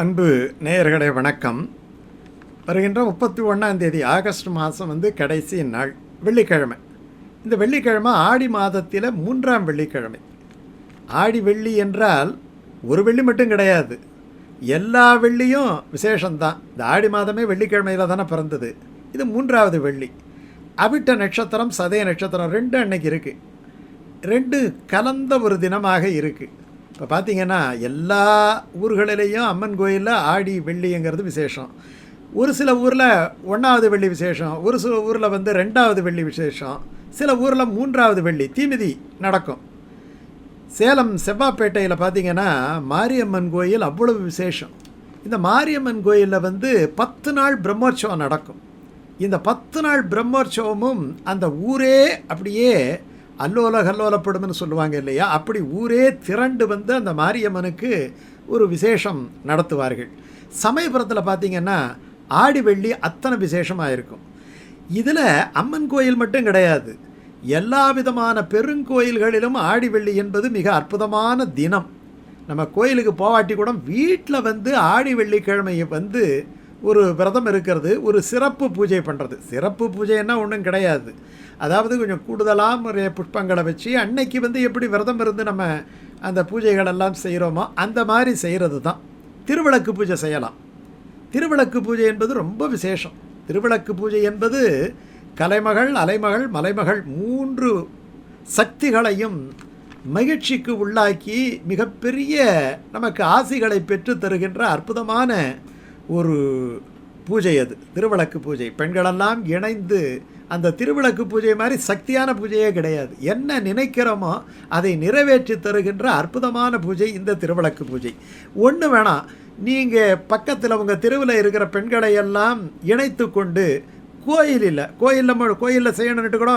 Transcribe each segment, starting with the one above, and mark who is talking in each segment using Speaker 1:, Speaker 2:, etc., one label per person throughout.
Speaker 1: அன்பு நேயர்களே வணக்கம். வருகின்ற 31ஆம் தேதி ஆகஸ்ட் மாதம் கடைசி நாள் வெள்ளிக்கிழமை. இந்த வெள்ளிக்கிழமை ஆடி மாதத்தில் 3ஆம் வெள்ளிக்கிழமை. ஆடி வெள்ளி என்றால் ஒரு வெள்ளி மட்டும் கிடையாது, எல்லா வெள்ளியும் விசேஷம்தான். இந்த ஆடி மாதமே வெள்ளிக்கிழமையில் தானே பிறந்தது. இது 3ஆவது வெள்ளி. அவிட்ட நட்சத்திரம் சதய நட்சத்திரம் 2 அன்னைக்கு இருக்குது. 2 கலந்த ஒரு தினமாக இருக்குது. இப்போ பார்த்திங்கன்னா எல்லா ஊர்களிலேயும் அம்மன் கோயிலில் ஆடி வெள்ளிங்கிறது விசேஷம். ஒரு சில ஊரில் 1ஆவது வெள்ளி விசேஷம், ஒரு சில ஊரில் 2ஆவது வெள்ளி விசேஷம், சில ஊரில் 3ஆவது வெள்ளி தீமிதி நடக்கும். சேலம் செவ்வாப்பேட்டையில் பார்த்திங்கன்னா மாரியம்மன் கோயில் அவ்வளவு விசேஷம். இந்த மாரியம்மன் கோயிலில் 10 நாள் பிரம்மோற்சவம் நடக்கும். இந்த 10 நாள் பிரம்மோற்சவமும் அந்த ஊரே அப்படியே அல்லோல கல்லோலப்படும்னு சொல்லுவாங்க இல்லையா, அப்படி ஊரே திரண்டு அந்த மாரியம்மனுக்கு ஒரு விசேஷம் நடத்துவார்கள். சமயபுரத்தில் பார்த்திங்கன்னா ஆடி வெள்ளி அத்தனை விசேஷமாக இருக்கும். இதில் அம்மன் கோயில் மட்டும் கிடையாது, எல்லா விதமான பெருங்கோயில்களிலும் ஆடி வெள்ளி என்பது மிக அற்புதமான தினம். நம்ம கோயிலுக்கு போவாட்டி கூட வீட்டில் ஆடி வெள்ளிக்கிழமையை ஒரு விரதம் இருக்கிறது, ஒரு சிறப்பு பூஜை பண்ணுறது. சிறப்பு பூஜைன்னா ஒன்றும் கிடையாது, அதாவது கொஞ்சம் கூடுதலாக ஒரு புஷ்பங்களை வச்சு அன்னைக்கு எப்படி விரதம் இருந்து நம்ம அந்த பூஜைகளெல்லாம் செய்கிறோமோ அந்த மாதிரி செய்கிறது தான். திருவிளக்கு பூஜை செய்யலாம். திருவிளக்கு பூஜை என்பது ரொம்ப விசேஷம். திருவிளக்கு பூஜை என்பது கலைமகள் அலைமகள் மலைமகள் 3 சக்திகளையும் மகிழ்ச்சிக்கு உள்ளாக்கி மிகப்பெரிய நமக்கு ஆசிகளை பெற்று தருகின்ற அற்புதமான ஒரு பூஜை அது திருவிளக்கு பூஜை. பெண்களெல்லாம் இணைந்து அந்த திருவிளக்கு பூஜை மாதிரி சக்தியான பூஜையே கிடையாது. என்ன நினைக்கிறோமோ அதை நிறைவேற்றி தருகின்ற அற்புதமான பூஜை இந்த திருவிளக்கு பூஜை. ஒன்று வேணாம், நீங்கள் பக்கத்தில் உங்கள் தெருவில் இருக்கிற பெண்களை எல்லாம் இணைத்து கொண்டு கோயிலில் செய்யணுன்ட்டு கூட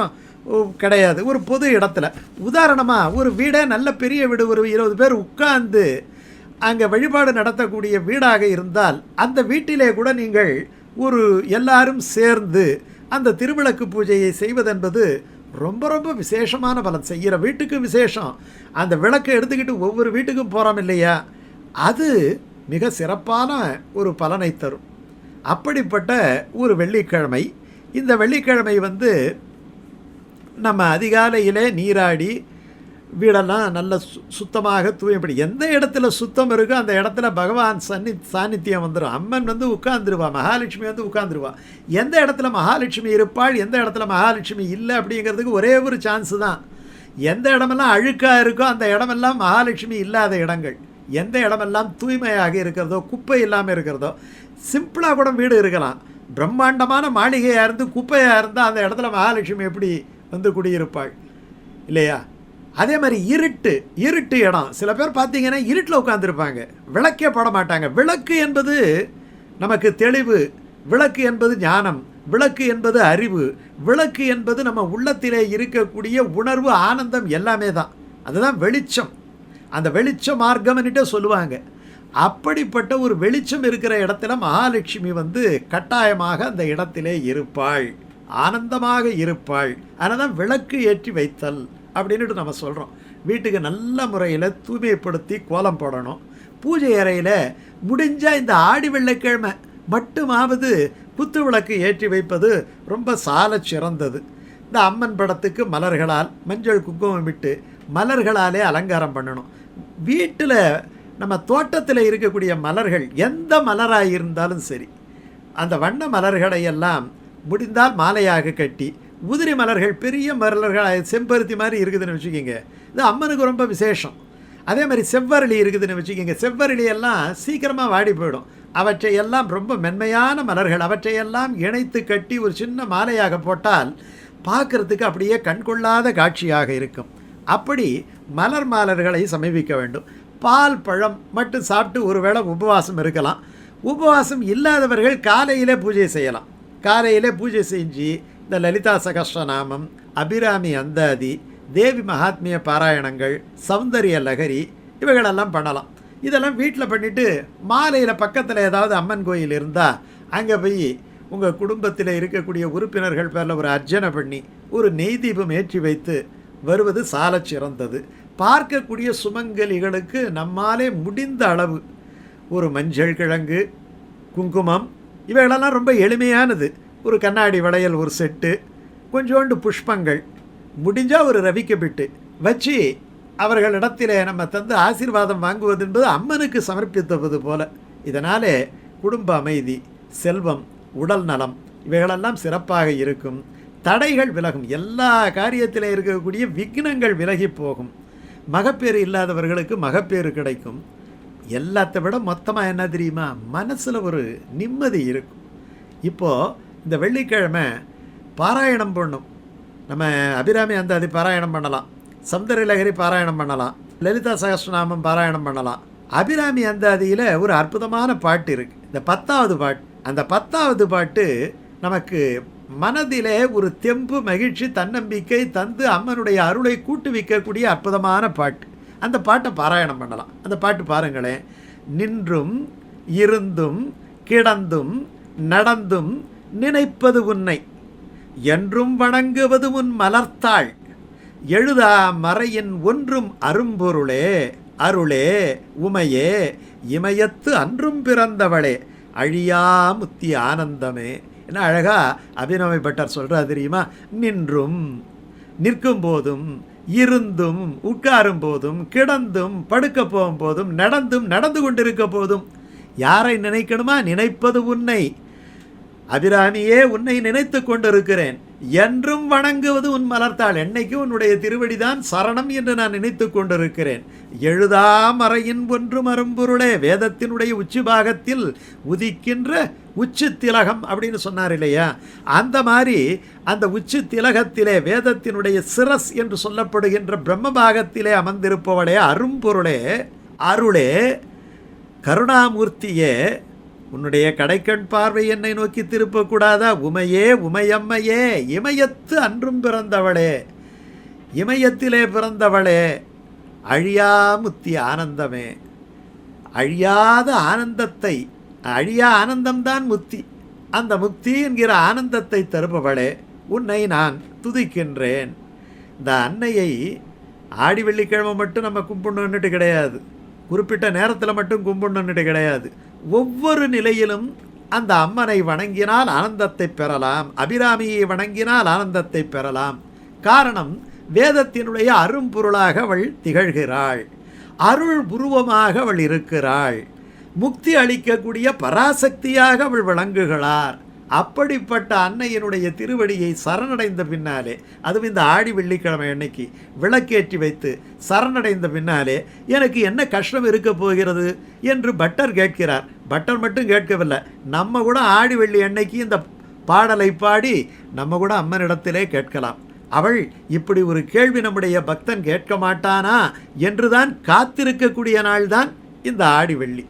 Speaker 1: கிடையாது, ஒரு பொது இடத்துல உதாரணமாக ஒரு வீடே நல்ல பெரிய வீடு, ஒரு 20 பேர் உட்கார்ந்து அங்கே வழிபாடு நடத்தக்கூடிய வீடாக இருந்தால் அந்த வீட்டிலே கூட நீங்கள் எல்லாரும் சேர்ந்து அந்த திருவிளக்கு பூஜையை செய்வதென்பது ரொம்ப ரொம்ப விசேஷமான பலன். செய்கிற வீட்டுக்கு விசேஷம். அந்த விளக்கை எடுத்துக்கிட்டு ஒவ்வொரு வீட்டுக்கும் போகிறோம் இல்லையா, அது மிக சிறப்பான ஒரு பலனை தரும். அப்படிப்பட்ட ஒரு வெள்ளிக்கிழமை. இந்த வெள்ளிக்கிழமை நம்ம அதிகாலையிலே நீராடி வீடெல்லாம் நல்ல சுத்தமாக தூயப்படி, எந்த இடத்துல சுத்தம் இருக்கோ அந்த இடத்துல பகவான் சாநித்தியம் வந்துடும். அம்மன் உட்கார்ந்துருவா, மகாலட்சுமி உட்கார்ந்துருவா. எந்த இடத்துல மகாலட்சுமி இருப்பாள், எந்த இடத்துல மகாலட்சுமி இல்லை அப்படிங்கிறதுக்கு ஒரே ஒரு சான்ஸு தான். எந்த இடமெல்லாம் அழுக்காக இருக்கோ அந்த இடமெல்லாம் மகாலட்சுமி இல்லாத இடங்கள். எந்த இடமெல்லாம் தூய்மையாக இருக்கிறதோ, குப்பை இல்லாமல் இருக்கிறதோ, சிம்பிளாக கூட வீடு இருக்கலாம், பிரம்மாண்டமான மாளிகையாக இருந்து குப்பையாக இருந்தால் அந்த இடத்துல மகாலட்சுமி எப்படி குடியிருப்பாள் இல்லையா? அதே மாதிரி இருட்டு இடம். சில பேர் பார்த்தீங்கன்னா இருட்டில் உட்காந்துருப்பாங்க, விளக்கே போட மாட்டாங்க. விளக்கு என்பது நமக்கு தெளிவு, விளக்கு என்பது ஞானம், விளக்கு என்பது அறிவு, விளக்கு என்பது நம்ம உள்ளத்திலே இருக்கக்கூடிய உணர்வு, ஆனந்தம் எல்லாமே தான். அதுதான் வெளிச்சம். அந்த வெளிச்ச மார்க்கம்னுட்டு சொல்லுவாங்க. அப்படிப்பட்ட ஒரு வெளிச்சம் இருக்கிற இடத்துல மகாலட்சுமி கட்டாயமாக அந்த இடத்திலே இருப்பாள், ஆனந்தமாக இருப்பாள். அதனால் தான் விளக்கு ஏற்றி வைத்தல் அப்படின்ட்டு நம்ம சொல்கிறோம். வீட்டுக்கு நல்ல முறையில் தூய்மைப்படுத்தி கோலம் போடணும். பூஜை அறையில் முடிஞ்சால் இந்த ஆடி வெள்ளிக்கிழமை மட்டுமாவது குத்து விளக்கு ஏற்றி வைப்பது ரொம்ப சால சிறந்தது. இந்த அம்மன் படத்துக்கு மலர்களால் மஞ்சள் குங்குமம் விட்டு மலர்களாலே அலங்காரம் பண்ணணும். வீட்டில் நம்ம தோட்டத்தில் இருக்கக்கூடிய மலர்கள் எந்த மலராக இருந்தாலும் சரி, அந்த வண்ண மலர்களை எல்லாம் முடிந்தால் மாலையாக கட்டி, உதிரி மலர்கள் பெரிய மலர்கள் செம்பருத்தி மாதிரி இருக்குதுன்னு வச்சுக்கிங்க, இது அம்மனுக்கு ரொம்ப விசேஷம். அதே மாதிரி செவ்வரளி இருக்குதுன்னு வச்சுக்கிங்க, செவ்வரளி எல்லாம் சீக்கிரமாக வாடி போயிடும். அவற்றையெல்லாம் ரொம்ப மென்மையான மலர்கள், அவற்றையெல்லாம் இணைத்து கட்டி ஒரு சின்ன மாலையாக போட்டால் பார்க்குறதுக்கு அப்படியே கண்கொள்ளாத காட்சியாக இருக்கும். அப்படி மலர்களை சமீபிக்க வேண்டும். பால் பழம் மட்டும் சாப்பிட்டு ஒருவேளை உபவாசம் இருக்கலாம். உபவாசம் இல்லாதவர்கள் காலையிலே பூஜை செய்யலாம். காலையிலே பூஜை செஞ்சு இந்த லலிதா சகஸ்ரநாமம், அபிராமி அந்தாதி, தேவி மகாத்மிய பாராயணங்கள், சௌந்தரிய லகரி இவைகளெல்லாம் பண்ணலாம். இதெல்லாம் வீட்டில் பண்ணிவிட்டு மாலையில் பக்கத்தில் ஏதாவது அம்மன் கோயில் இருந்தால் அங்கே போய் உங்கள் குடும்பத்தில் இருக்கக்கூடிய உறுப்பினர்கள் பேரில் ஒரு அர்ச்சனை பண்ணி ஒரு நெய் தீபம் ஏற்றி வைத்து வருவது சால சிறந்தது. பார்க்கக்கூடிய சுமங்கலிகளுக்கு நம்மாலே முடிந்த அளவு ஒரு மஞ்சள் கிழங்கு, குங்குமம், இவைகளெல்லாம் ரொம்ப எளிமையானது. ஒரு கண்ணாடி வளையல் ஒரு செட்டு, கொஞ்சோண்டு புஷ்பங்கள், முடிஞ்சால் ஒரு ரவிக்கை பிட்டு வச்சு அவர்களிடத்திலே நம்ம தந்து ஆசீர்வாதம் வாங்குவது என்பது அம்மனுக்கு சமர்ப்பித்தது போல. இதனாலே குடும்ப அமைதி, செல்வம், உடல் நலம் இவைகளெல்லாம் சிறப்பாக இருக்கும். தடைகள் விலகும். எல்லா காரியத்திலே இருக்கக்கூடிய விக்னங்கள் விலகி போகும். மகப்பேறு இல்லாதவர்களுக்கு மகப்பேறு கிடைக்கும். எல்லாத்தை விட மொத்தமாக என்ன தெரியுமா, மனசில் ஒரு நிம்மதி இருக்கும். இப்போது இந்த வெள்ளிக்கிழமை பாராயணம் பண்ணும். நம்ம அபிராமி அந்தாதி பாராயணம் பண்ணலாம், சௌந்தரலஹரி பாராயணம் பண்ணலாம், லலிதா சகஸ்ரநாமம் பாராயணம் பண்ணலாம். அபிராமி அந்தாதியில் ஒரு அற்புதமான பாட்டு இருக்குது, இந்த 10வது பாட்டு. அந்த 10வது பாட்டு நமக்கு மனதிலே ஒரு தெம்பு, மகிழ்ச்சி, தன்னம்பிக்கை தந்து அம்மனுடைய அருளை கூட்டுவிக்கக்கூடிய அற்புதமான பாட்டு. அந்த பாட்டை பாராயணம் பண்ணலாம். அந்த பாட்டு பாருங்களேன். நின்றும் இருந்தும் கிடந்தும் நடந்தும் நினைப்பது உன்னை, என்றும் வணங்குவது உன் மலர்த்தாள், எழுதா மறையின் ஒன்றும் அரும்பொருளே, அருளே உமையே, இமயத்து அன்றும் பிறந்தவளே, அழியா முத்தி ஆனந்தமே. என்ன அழகா அபிநவ பட்டர் சொல்கிறார் தெரியுமா? நின்றும், நிற்கும் போதும், இருந்தும், உட்காரும் போதும், கிடந்தும், படுக்க போகும் போதும், நடந்தும், நடந்து கொண்டிருக்க போதும் யாரை நினைக்கணுமா? நினைப்பது உன்னை. அபிராமியே, உன்னை நினைத்து கொண்டிருக்கிறேன். என்றும் வணங்குவது உன் மலர்த்தாள். என்னைக்கும் உன்னுடைய திருவடிதான் சரணம் என்று நான் நினைத்து கொண்டிருக்கிறேன். எழுதா மறையின் ஒன்றும் அரும்பொருளே. வேதத்தினுடைய உச்சி பாகத்தில் உதிக்கின்ற உச்சி திலகம் அப்படின்னு சொன்னார் இல்லையா? அந்த மாதிரி அந்த உச்சி திலகத்திலே வேதத்தினுடைய சிரஸ் என்று சொல்லப்படுகின்ற பிரம்ம பாகத்திலே அமர்ந்திருப்பவளே, அரும்பொருளே, அருளே, கருணாமூர்த்தியே, உன்னுடைய கடைக்கண் பார்வை என்னை நோக்கி திருப்பக்கூடாதா? உமையே, உமையம்மையே, இமயத்து அன்றும் பிறந்தவளே, இமயத்திலே பிறந்தவளே, அழியா முத்தி ஆனந்தமே. அழியாத ஆனந்தத்தை, அழியா ஆனந்தம்தான் முக்தி. அந்த முக்தி என்கிற ஆனந்தத்தை தருபவளே, உன்னை நான் துதிக்கின்றேன். இந்த அன்னையை ஆடி வெள்ளிக்கிழமை மட்டும் நம்ம கும்பிடணுன்னுட்டு கிடையாது, குறிப்பிட்ட நேரத்தில் மட்டும் கும்பிடணுன்னுட்டு கிடையாது. ஒவ்வொரு நிலையிலும் அந்த அம்மனை வணங்கினால் ஆனந்தத்தை பெறலாம், அபிராமியை வணங்கினால் ஆனந்தத்தை பெறலாம். காரணம், வேதத்தினுடைய அரும்பொருளாக அவள் திகழ்கிறாள், அருள் உருவமாக அவள் இருக்கிறாள், முக்தி அளிக்கக்கூடிய பராசக்தியாக அவள் விளங்குகிறார். அப்படிப்பட்ட அன்னையினுடைய திருவடியை சரணடைந்த பின்னாலே, அதுவும் இந்த ஆடி வெள்ளிக்கிழமை அன்னைக்கு விளக்கேற்றி வைத்து சரணடைந்த பின்னாலே எனக்கு என்ன கஷ்டம் இருக்க போகிறது என்று பட்டர் கேட்கிறார். பட்டர் மட்டும் கேட்கவில்லை, நம்ம கூட ஆடி வெள்ளி அன்னைக்கு இந்த பாடலை பாடி நம்ம கூட அம்மனிடத்திலே கேட்கலாம். அவள் இப்படி ஒரு கேள்வி நம்முடைய பக்தன் கேட்க மாட்டானா என்றுதான் காத்திருக்கக்கூடிய நாள்தான் இந்த ஆடி வெள்ளி.